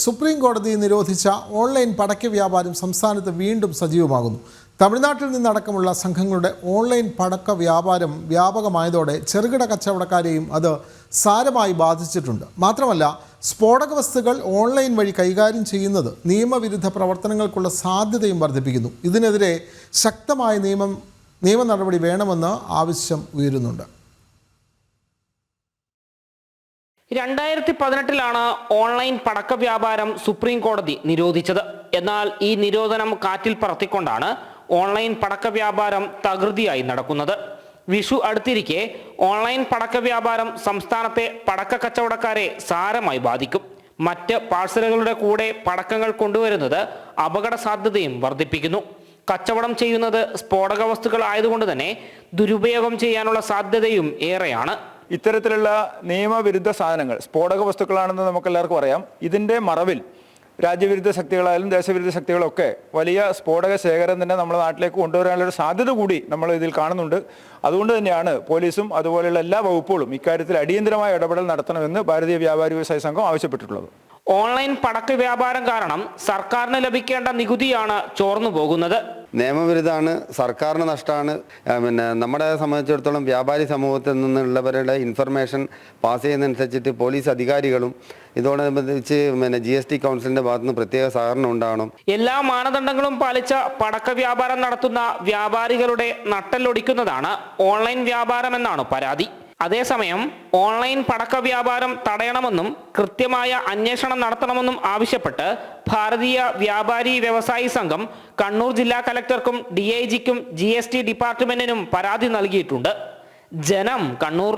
Supreme കോടതി നിരോധിച്ച online പടക്ക വ്യാപാരം സംസ്ഥാനത്ത് വീണ്ടും സജീവമാകുന്നു. തമിഴ്നാട്ടിൽ നിന്നടക്കമുള്ള സംഘങ്ങളുടെ ഓൺലൈൻ പടക്ക വ്യാപാരം വ്യാപകമായതോടെ ചെറുകിട കച്ചവടക്കാരെയും അത് സാരമായി ബാധിച്ചിട്ടുണ്ട്. മാത്രമല്ല, സ്ഫോടക വസ്തുക്കൾ ഓൺലൈൻ വഴി കൈകാര്യം ചെയ്യുന്നത് നിയമവിരുദ്ധ പ്രവർത്തനങ്ങൾക്കുള്ള സാധ്യതയും വർദ്ധിപ്പിക്കുന്നു. ഇതിനെതിരെ ശക്തമായ നിയമ നടപടി വേണമെന്ന് ആവശ്യം ഉയരുന്നുണ്ട്. 2018 ഓൺലൈൻ പടക്ക വ്യാപാരം സുപ്രീം കോടതി നിരോധിച്ചത്. എന്നാൽ ഈ നിരോധനം കാറ്റിൽ പറത്തിക്കൊണ്ടാണ് ഓൺലൈൻ പടക്ക വ്യാപാരം തകൃതിയായി നടക്കുന്നത്. വിഷു അടുത്തിരിക്കെ ഓൺലൈൻ പടക്ക വ്യാപാരം സംസ്ഥാനത്തെ പടക്ക കച്ചവടക്കാരെ സാരമായി ബാധിക്കും. മറ്റ് പാഴ്സലുകളുടെ കൂടെ പടക്കങ്ങൾ കൊണ്ടുവരുന്നത് അപകട സാധ്യതയും വർദ്ധിപ്പിക്കുന്നു. കച്ചവടം ചെയ്യുന്നത് സ്ഫോടക വസ്തുക്കൾ ആയതുകൊണ്ട് തന്നെ ദുരുപയോഗം ചെയ്യാനുള്ള സാധ്യതയും ഏറെയാണ്. ഇത്തരത്തിലുള്ള നിയമവിരുദ്ധ സാധനങ്ങൾ സ്ഫോടക വസ്തുക്കളാണെന്ന് നമുക്കെല്ലാവർക്കും അറിയാം. ഇതിൻ്റെ മറവിൽ രാജ്യവിരുദ്ധ ശക്തികളായാലും ദേശവിരുദ്ധ ശക്തികളൊക്കെ വലിയ സ്ഫോടക ശേഖരം തന്നെ നമ്മുടെ നാട്ടിലേക്ക് കൊണ്ടുവരാനുള്ള സാധ്യത കൂടി നമ്മൾ ഇതിൽ കാണുന്നുണ്ട്. അതുകൊണ്ട് തന്നെയാണ് പോലീസും അതുപോലെയുള്ള എല്ലാ വകുപ്പുകളും ഇക്കാര്യത്തിൽ അടിയന്തരമായ ഇടപെടൽ നടത്തണമെന്ന് ഭാരതീയ വ്യാപാരി വ്യവസായ സംഘം ആവശ്യപ്പെട്ടിട്ടുള്ളത്. ഓൺലൈൻ പടക്ക വ്യാപാരം കാരണം സർക്കാരിന് ലഭിക്കേണ്ട നികുതിയാണ് ചോർന്നു പോകുന്നത്. നിയമവിരുദ്ധമാണ്, സർക്കാരിന് നഷ്ടമാണ്. നമ്മളെ സംബന്ധിച്ചിടത്തോളം വ്യാപാരി സമൂഹത്തിൽ നിന്നുള്ളവരുടെ ഇൻഫർമേഷൻ പാസ് ചെയ്യുന്നതനുസരിച്ചിട്ട് പോലീസ് അധികാരികളും ഇതോടനുബന്ധിച്ച് GST കൗൺസിലിന്റെ ഭാഗത്തുനിന്ന് പ്രത്യേക സഹകരണം ഉണ്ടാവണം. എല്ലാ മാനദണ്ഡങ്ങളും പാലിച്ച പടക്ക വ്യാപാരം നടത്തുന്ന വ്യാപാരികളുടെ നട്ടെല്ലൊടിക്കുന്നതാണ് ഓൺലൈൻ വ്യാപാരം എന്നാണ് പരാതി. അതേസമയം ഓൺലൈൻ പടക്ക വ്യാപാരം തടയണമെന്നും കൃത്യമായ അന്വേഷണം നടത്തണമെന്നും ആവശ്യപ്പെട്ട് ഭാരതീയ വ്യാപാരി വ്യവസായി സംഘം കണ്ണൂർ ജില്ലാ കലക്ടർക്കും DIGക്കും GST ഡിപ്പാർട്ട്മെന്റിനും പരാതി നൽകിയിട്ടുണ്ട്. ജനം, കണ്ണൂർ.